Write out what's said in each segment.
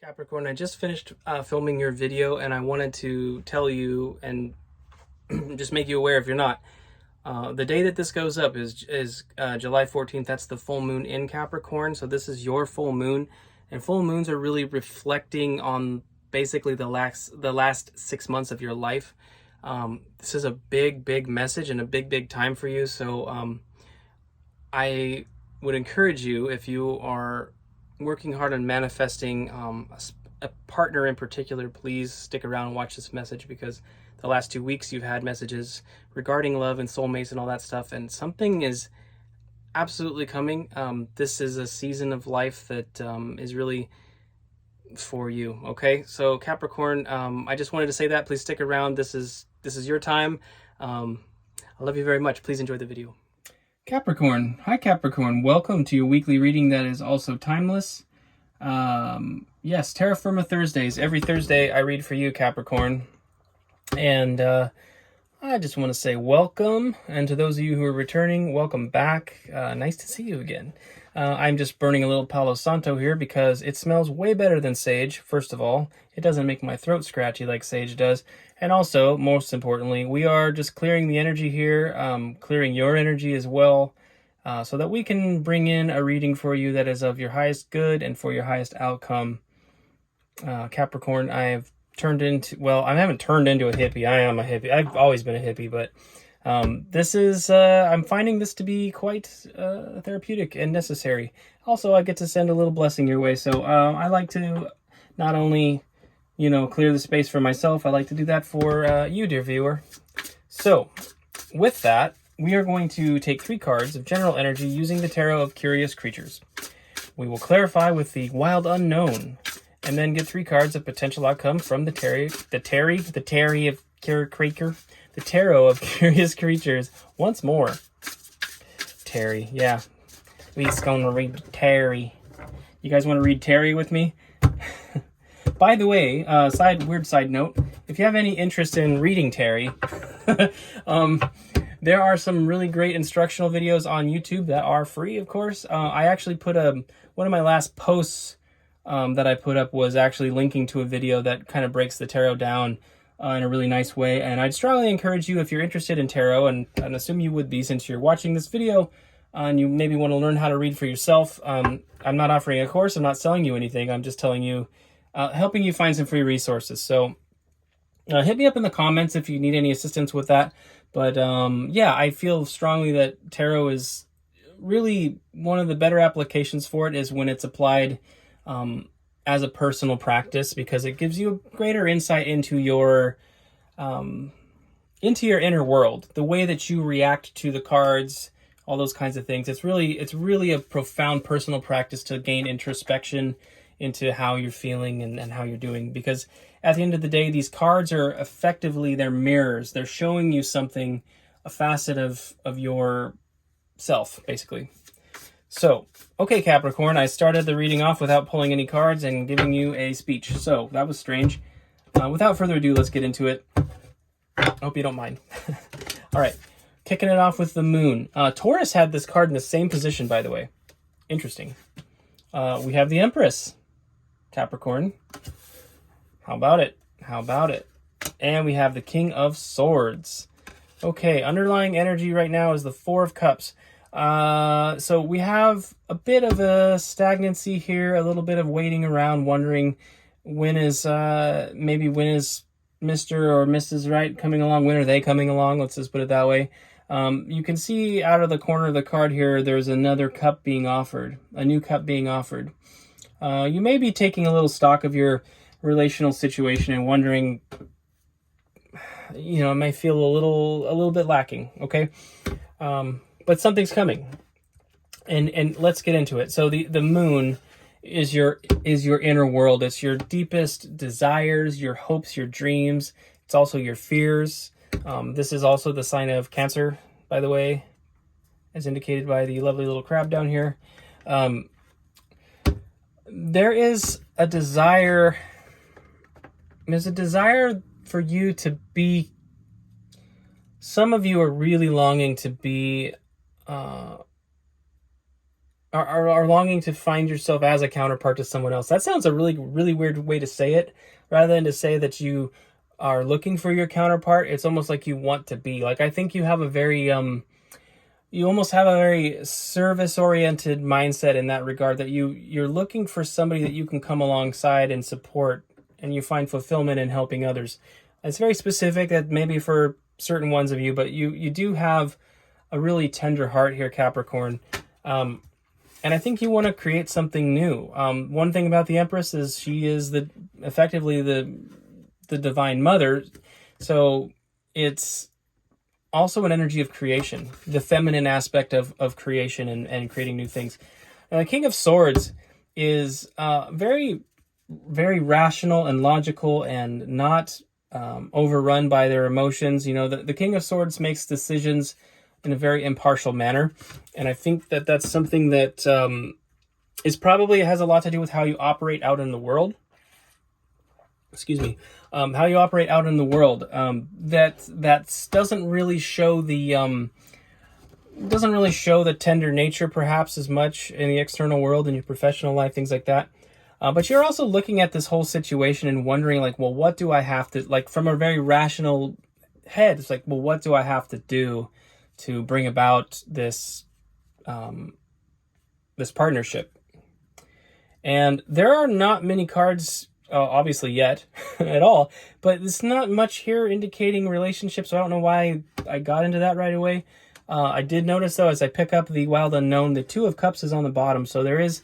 Capricorn, I just finished filming your video and I wanted to tell you and just make you aware if you're not. The day that this goes up is July 14th. That's the full moon in Capricorn. So this is your full moon. And full moons are really reflecting on basically the last 6 months of your life. This is a big message and a big time for you. So I would encourage you, if you are working hard on manifesting a partner in particular, please stick around and watch this message, because the last 2 weeks you've had messages regarding love and soulmates and all that stuff, and something is absolutely coming. This is a season of life that is really for you. Okay, so Capricorn, I just wanted to say that. Please stick around. This is your time. I love you very much. Please enjoy the video. Capricorn. Hi, Capricorn. Welcome to your weekly reading that is also timeless. Yes, Terra Firma Thursdays. Every Thursday I read for you, Capricorn. And I just want to say welcome. And to those of you who are returning, welcome back. Nice to see you again. I'm just burning a little Palo Santo here because it smells way better than sage, first of all. It doesn't make my throat scratchy like sage does. And also, most importantly, we are just clearing the energy here, clearing your energy as well, so that we can bring in a reading for you that is of your highest good and for your highest outcome. Capricorn, I have turned into, well, I haven't turned into a hippie. I am a hippie. I've always been a hippie, but this is, I'm finding this to be quite therapeutic and necessary. Also, I get to send a little blessing your way, so I like to not only, you know, clear the space for myself, I like to do that for you, dear viewer. So, with that, we are going to take 3 cards of general energy using the Tarot of Curious Creatures. We will clarify with the Wild Unknown, and then get 3 cards of potential outcome from the Tarot of Curious Creatures. Once more. Terry, yeah. We's gonna read Terry. You guys want to read Terry with me? By the way, weird side note, if you have any interest in reading Terry, there are some really great instructional videos on YouTube that are free, of course. I actually put one of my last posts that I put up was actually linking to a video that kind of breaks the tarot down in a really nice way. And I'd strongly encourage you, if you're interested in tarot, and assume you would be since you're watching this video, and you maybe want to learn how to read for yourself. I'm not offering a course, I'm not selling you anything, I'm just telling you, helping you find some free resources. So hit me up in the comments if you need any assistance with that. But yeah, I feel strongly that tarot is really one of the better applications for it is when it's applied as a personal practice, because it gives you a greater insight into your inner world, the way that you react to the cards, all those kinds of things. It's really a profound personal practice to gain introspection into how you're feeling and how you're doing, because at the end of the day, these cards are effectively, they're mirrors. They're showing you something, a facet of your self, basically. So, okay, Capricorn, I started the reading off without pulling any cards and giving you a speech. So, that was strange. Without further ado, let's get into it. Hope you don't mind. All right, kicking it off with the moon. Taurus had this card in the same position, by the way. Interesting. We have the Empress, Capricorn. How about it? How about it? And we have the King of Swords. Okay, underlying energy right now is the 4 of Cups. So we have a bit of a stagnancy here, a little bit of waiting around, wondering when is Mr. or Mrs. Right coming along? When are they coming along? Let's just put it that way. You can see out of the corner of the card here, there's another cup being offered, a new cup being offered. You may be taking a little stock of your relational situation and wondering, you know, it may feel a little bit lacking, okay? But something's coming, and let's get into it. So the moon is your inner world. It's your deepest desires, your hopes, your dreams. It's also your fears. This is also the sign of Cancer, by the way, as indicated by the lovely little crab down here. There is a desire. There's a desire for you to be. Some of you are really longing to be are longing to find yourself as a counterpart to someone else. That sounds a really weird way to say it. Rather than to say that you are looking for your counterpart, it's almost like you want to be. Like, I think you have a very you almost have a very service oriented mindset in that regard, that you're looking for somebody that you can come alongside and support, and you find fulfillment in helping others. It's very specific, that maybe for certain ones of you, but you do have a really tender heart here, Capricorn. And I think you want to create something new. One thing about the Empress is she is effectively the divine mother. So it's also an energy of creation, the feminine aspect of creation and creating new things. And the King of Swords is very, very rational and logical, and not overrun by their emotions. You know, the King of Swords makes decisions in a very impartial manner. And I think that that's something that is probably has a lot to do with how you operate out in the world. Excuse me. How you operate out in the world. That doesn't really show the tender nature perhaps as much in the external world, in your professional life, things like that. But you're also looking at this whole situation and wondering, like, well, what do I have to, like, from a very rational head, it's like, well, what do I have to do to bring about this this partnership? And there are not many cards, obviously yet, at all, but it's not much here indicating relationships, so I don't know why I got into that right away. I did notice, though, as I pick up the Wild Unknown, the Two of Cups is on the bottom, so there's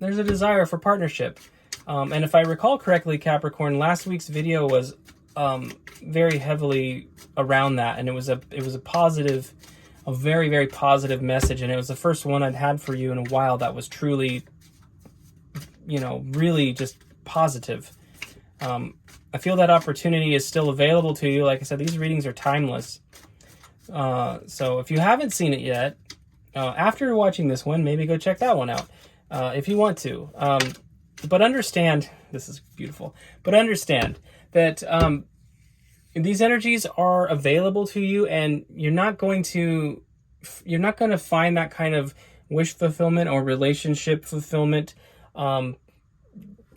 a desire for partnership. And if I recall correctly, Capricorn, last week's video was very heavily around that, and it was a positive, a very, very positive message, and it was the first one I'd had for you in a while that was truly, you know, really just positive. I feel that opportunity is still available to you. Like I said, these readings are timeless. So if you haven't seen it yet, after watching this one, maybe go check that one out if you want to. But understand, this is beautiful, but understand that these energies are available to you, and you're not going to find that kind of wish fulfillment or relationship fulfillment,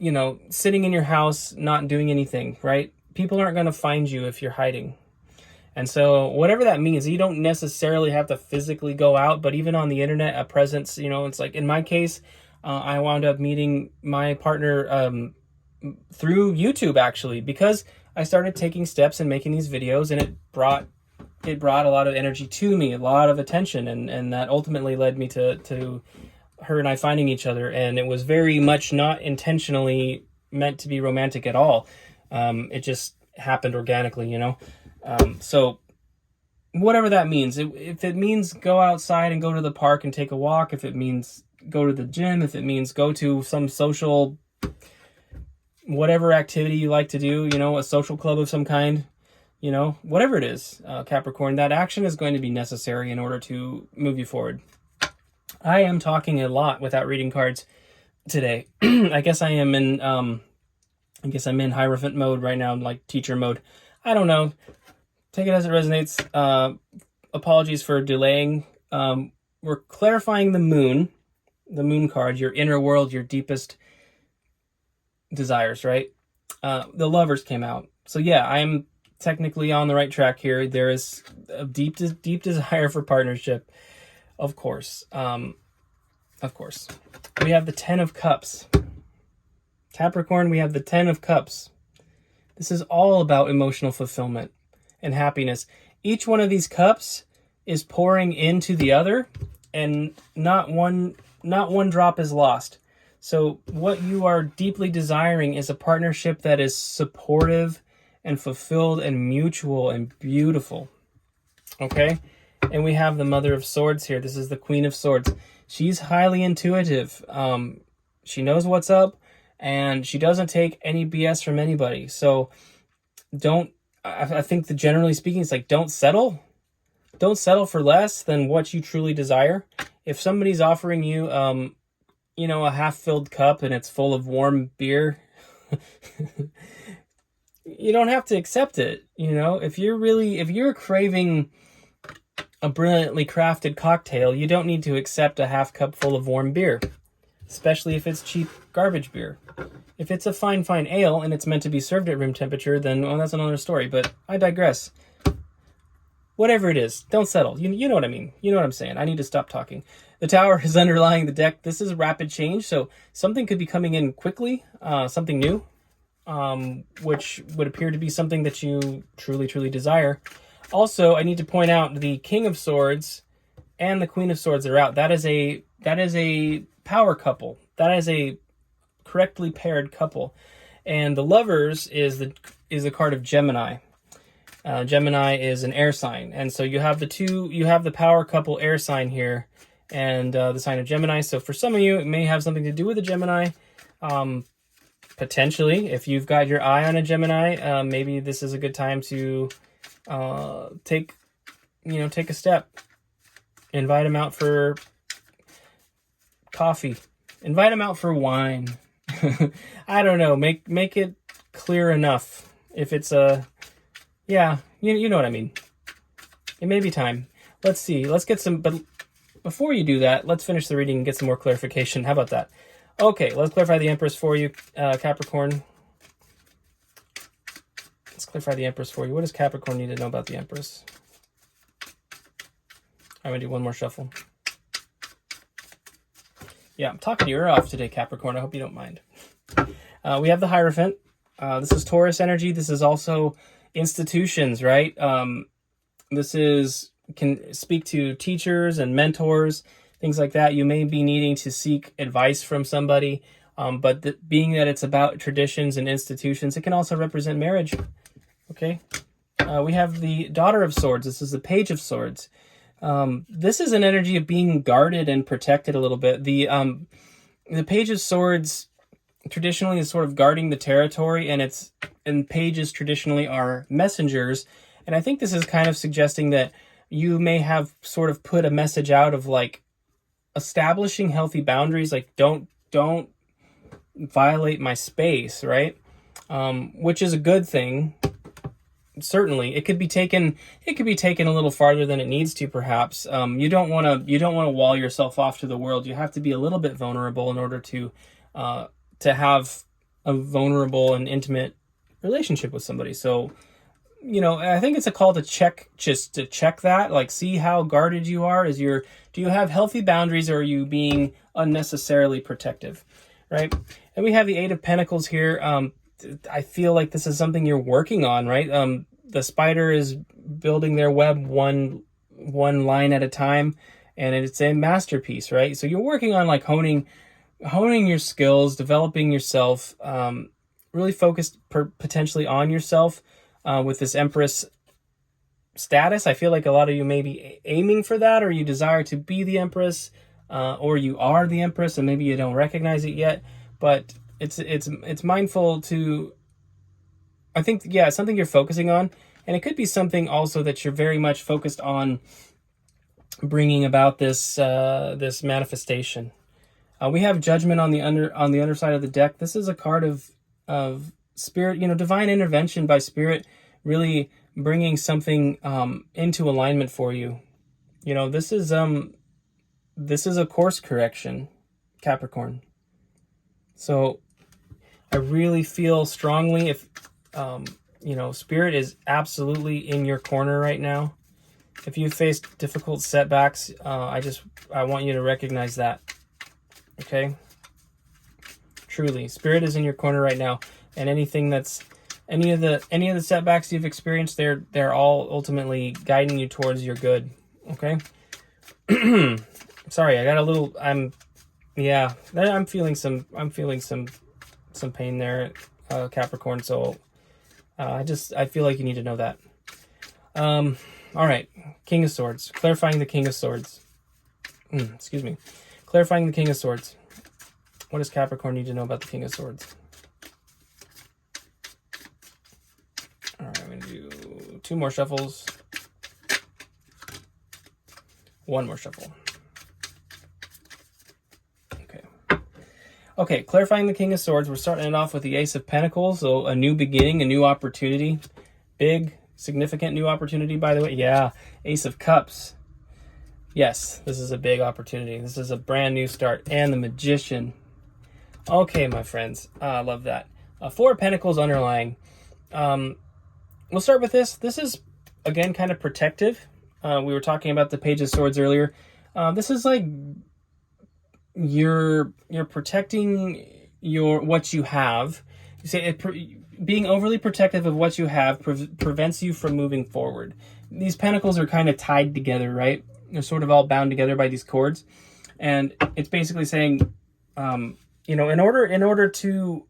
you know, sitting in your house, not doing anything, right? People aren't going to find you if you're hiding. And so whatever that means, you don't necessarily have to physically go out, but even on the internet, a presence, you know, it's like in my case, I wound up meeting my partner through YouTube, actually, because I started taking steps and making these videos, and it brought a lot of energy to me, a lot of attention, and that ultimately led me to her and I finding each other. And it was very much not intentionally meant to be romantic at all. It just happened organically, you know. So whatever that means, if it means go outside and go to the park and take a walk, if it means go to the gym, if it means go to some social, whatever activity you like to do, you know, a social club of some kind, you know, whatever it is, Capricorn, that action is going to be necessary in order to move you forward. I am talking a lot without reading cards today. I guess I'm in Hierophant mode right now, like teacher mode. I don't know. Take it as it resonates. Apologies for delaying. We're clarifying the moon card, your inner world, your deepest desires, right? The Lovers came out. So yeah, I'm technically on the right track here. There is a deep desire for partnership, of course. Of course. We have the Ten of Cups. Capricorn, we have the Ten of Cups. This is all about emotional fulfillment and happiness. Each one of these cups is pouring into the other, and not one drop is lost. So what you are deeply desiring is a partnership that is supportive and fulfilled and mutual and beautiful. Okay? And we have the Mother of Swords here. This is the Queen of Swords. She's highly intuitive. She knows what's up, and she doesn't take any BS from anybody. So I think that generally speaking, it's like, don't settle. Don't settle for less than what you truly desire. If somebody's offering you, you know, a half-filled cup and it's full of warm beer, you don't have to accept it. You know, if you're craving a brilliantly crafted cocktail, you don't need to accept a half cup full of warm beer, especially if it's cheap garbage beer. If it's a fine ale and it's meant to be served at room temperature, then, well, that's another story, but I digress. Whatever it is, don't settle. You know what I mean. You know what I'm saying. I need to stop talking. The tower is underlying the deck. This is rapid change, so something could be coming in quickly, something new, which would appear to be something that you truly desire. Also, I need to point out the King of Swords and the Queen of Swords are out. That is a power couple. That is a correctly paired couple. And the Lovers is a card of Gemini. Gemini is an air sign, and so you have the power couple air sign here, and the sign of Gemini. So for some of you, it may have something to do with a Gemini. Potentially, if you've got your eye on a Gemini, maybe this is a good time to take a step. Invite them out for coffee. Invite them out for wine. I don't know. Make it clear enough. If it's yeah, you know what I mean. It may be time. Let's see. Let's get some... But before you do that, let's finish the reading and get some more clarification. How about that? Okay, let's clarify the Empress for you, Capricorn. Let's clarify the Empress for you. What does Capricorn need to know about the Empress? I'm going to do one more shuffle. Yeah, I'm talking your ear off today, Capricorn. I hope you don't mind. We have the Hierophant. This is Taurus energy. This is also... institutions, right? This can speak to teachers and mentors, things like that. You may be needing to seek advice from somebody, but being that it's about traditions and institutions, it can also represent marriage. Okay, we have the Daughter of Swords. This is the Page of Swords. This is an energy of being guarded and protected a little bit. The Page of Swords traditionally is sort of guarding the territory, and pages traditionally are messengers. And I think this is kind of suggesting that you may have sort of put a message out of like establishing healthy boundaries, like don't violate my space, right? Which is a good thing. Certainly, it could be taken a little farther than it needs to, perhaps. You don't want to wall yourself off to the world. You have to be a little bit vulnerable in order to have a vulnerable and intimate relationship with somebody. So, I think it's a call to check that, like, see how guarded you are. Do you have healthy boundaries, or are you being unnecessarily protective, right? And we have the Eight of Pentacles here. I feel like this is something you're working on, right? The spider is building their web one line at a time, and it's a masterpiece, right? So you're working on like honing your skills, developing yourself, really focused potentially on yourself with this Empress status. I feel like a lot of you may be aiming for that, or you desire to be the Empress, or you are the Empress and maybe you don't recognize it yet. But it's mindful to, I think, yeah, it's something you're focusing on, and it could be something also that you're very much focused on bringing about this this manifestation. We have Judgment on the underside of the deck. This is a card of spirit, divine intervention by spirit, really bringing something into alignment for you. This is a course correction, Capricorn. So I really feel strongly if spirit is absolutely in your corner right now. If you face difficult setbacks, I want you to recognize that. Okay? Truly, spirit is in your corner right now, and any of the setbacks you've experienced, they're all ultimately guiding you towards your good. Okay? Sorry, I got a little. I'm feeling some pain there, Capricorn. So I feel like you need to know that. All right, King of Swords, clarifying the King of Swords. Excuse me, clarifying the King of Swords. What does Capricorn need to know about the King of Swords? All right, I'm gonna do 2 more shuffles. 1 more shuffle. Okay, clarifying the King of Swords. We're starting it off with the Ace of Pentacles, so a new beginning, a new opportunity. Big, significant new opportunity, by the way. Yeah, Ace of Cups. Yes, this is a big opportunity. This is a brand new start. And the Magician. Okay, my friends. I love that. Four of Pentacles underlying. We'll start with this. This is, again, kind of protective. We were talking about the Page of Swords earlier. This is like you're protecting what you have. You say being overly protective of what you have prevents you from moving forward. These pentacles are kind of tied together, right? They're sort of all bound together by these cords, and it's basically saying, in order to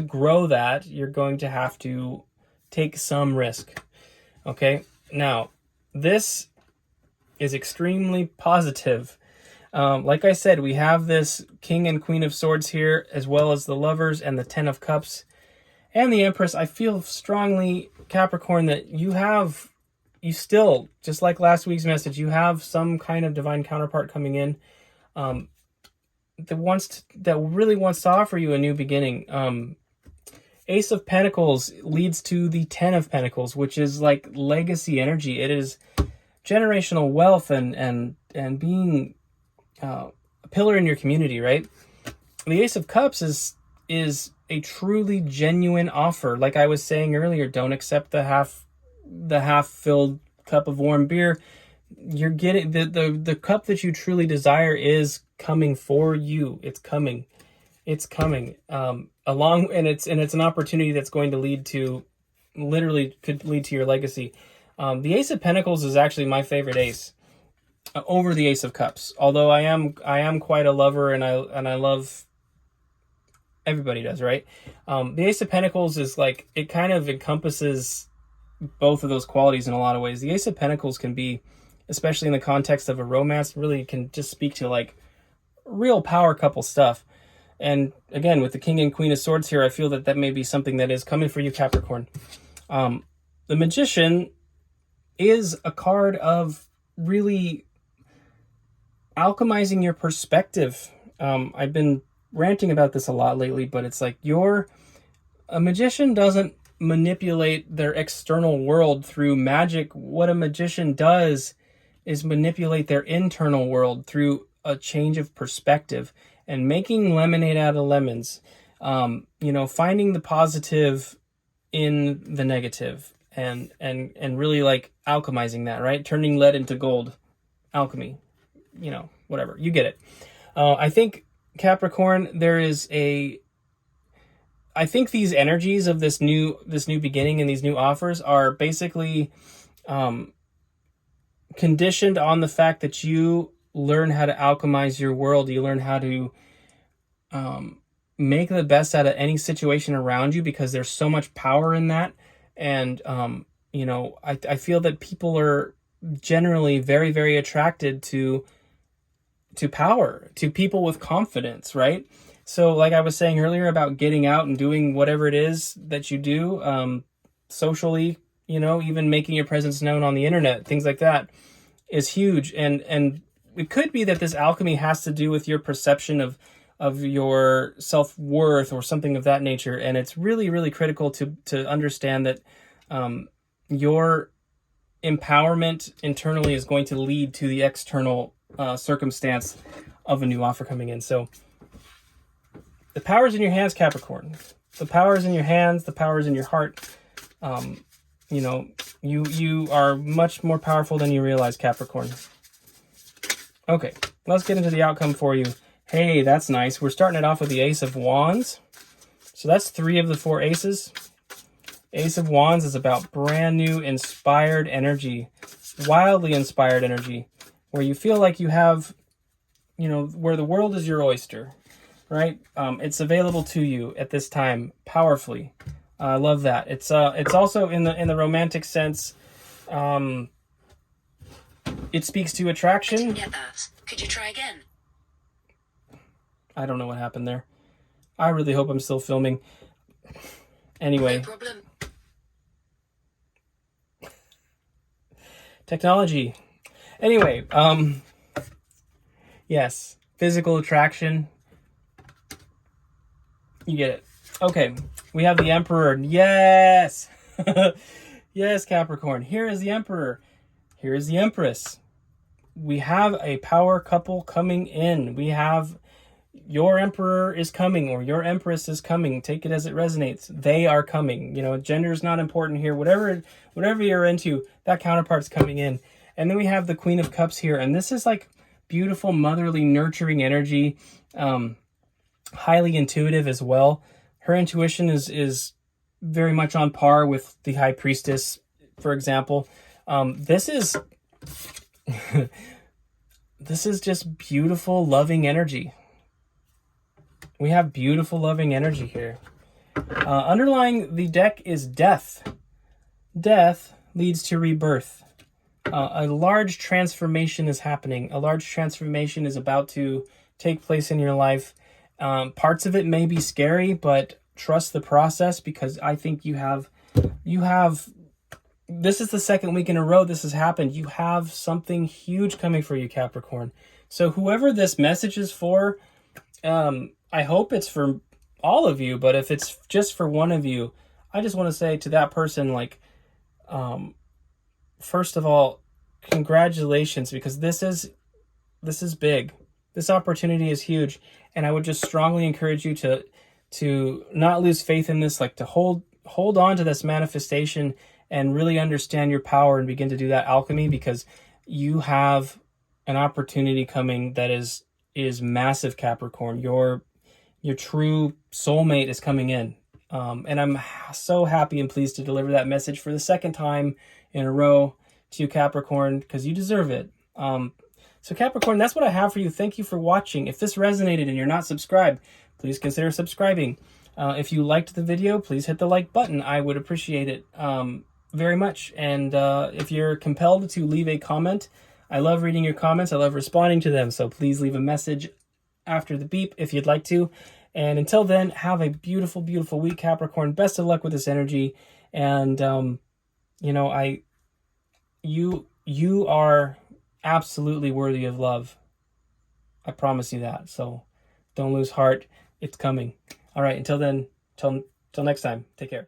grow that, you're going to have to take some risk. Okay, now this is extremely positive. Like I said, we have this King and Queen of Swords here, as well as the Lovers and the Ten of Cups and the Empress. I feel strongly, Capricorn, that you still, just like last week's message, you have some kind of divine counterpart coming in that really wants to offer you a new beginning. Ace of Pentacles leads to the Ten of Pentacles, which is like legacy energy. It is generational wealth and being a pillar in your community, right? The Ace of Cups is a truly genuine offer. Like I was saying earlier, don't accept the half filled cup of warm beer. You're getting the cup that you truly desire is coming for you. It's coming. And it's an opportunity that's going to could lead to your legacy. The Ace of Pentacles is actually my favorite ace over the Ace of Cups. Although I am quite a lover, and I love, everybody does, right? The Ace of Pentacles is like, it kind of encompasses both of those qualities in a lot of ways. The Ace of Pentacles can be, especially in the context of a romance, really can just speak to like real power couple stuff. And again, with the King and Queen of Swords here, I feel that may be something that is coming for you, Capricorn. The Magician is a card of really alchemizing your perspective. I've been ranting about this a lot lately, but it's like a magician doesn't manipulate their external world through magic. What a magician does is manipulate their internal world through a change of perspective and making lemonade out of lemons. Finding the positive in the negative and really like alchemizing that, right? Turning lead into gold. Alchemy. Whatever. You get it. I think, Capricorn, I think these energies of this new beginning and these new offers are basically conditioned on the fact that you learn how to alchemize your world. You learn how to make the best out of any situation around you, because there's so much power in that. And I feel that people are generally very, very attracted to power, to people with confidence, right? So like I was saying earlier about getting out and doing whatever it is that you do, socially, even making your presence known on the internet, things like that is huge. And it could be that this alchemy has to do with your perception of your self-worth or something of that nature. And it's really, really critical to understand that your empowerment internally is going to lead to the external circumstance of a new offer coming in. So the power is in your hands, Capricorn. The power is in your hands. The power is in your heart. You are much more powerful than you realize, Capricorn. Okay, let's get into the outcome for you. Hey, that's nice. We're starting it off with the Ace of Wands. So that's 3 of the 4 aces. Ace of Wands is about brand new, inspired energy, wildly inspired energy, where you feel like you have, where the world is your oyster, right? It's available to you at this time, powerfully. I love that. It's also in the romantic sense. It speaks to attraction. Didn't get that. Could you try again? I don't know what happened there. I really hope I'm still filming. Anyway. No problem. Technology. Anyway, yes, physical attraction. You get it. Okay, we have the Emperor. Yes! Yes, Capricorn. Here is the Emperor. Here is the Empress. we have a power couple coming in. We have your emperor is coming, or your empress is coming. Take it as it resonates. They are coming. You know, gender is not important here. Whatever you're into, that counterpart's coming in. And then we have the Queen of Cups here, and this is like beautiful, motherly, nurturing energy. Highly intuitive as well. Her intuition is very much on par with the High Priestess, for example. This is this is just beautiful, loving energy. We have beautiful, loving energy here. Underlying the deck is death. Death leads to rebirth. A large transformation is happening. A large transformation is about to take place in your life. Parts of it may be scary, but trust the process, because I think you have, this is the second week in a row this has happened. You have something huge coming for you, Capricorn. So whoever this message is for, I hope it's for all of you, but if it's just for one of you, I just want to say to that person, like, first of all, congratulations, because this is big. This opportunity is huge, and I would just strongly encourage you to not lose faith in this, like to hold on to this manifestation and really understand your power and begin to do that alchemy, because you have an opportunity coming that is massive, Capricorn. Your true soulmate is coming in. And I'm so happy and pleased to deliver that message for the second time in a row to you, Capricorn, because you deserve it. So Capricorn, that's what I have for you. Thank you for watching. If this resonated and you're not subscribed, please consider subscribing. If you liked the video, please hit the like button. I would appreciate it very much. And if you're compelled to leave a comment, I love reading your comments. I love responding to them. So please leave a message after the beep if you'd like to. And until then, have a beautiful, beautiful week, Capricorn. Best of luck with this energy. And, you know, you are absolutely worthy of love. I promise you that. So don't lose heart. It's coming. All right. Until then, till next time, take care.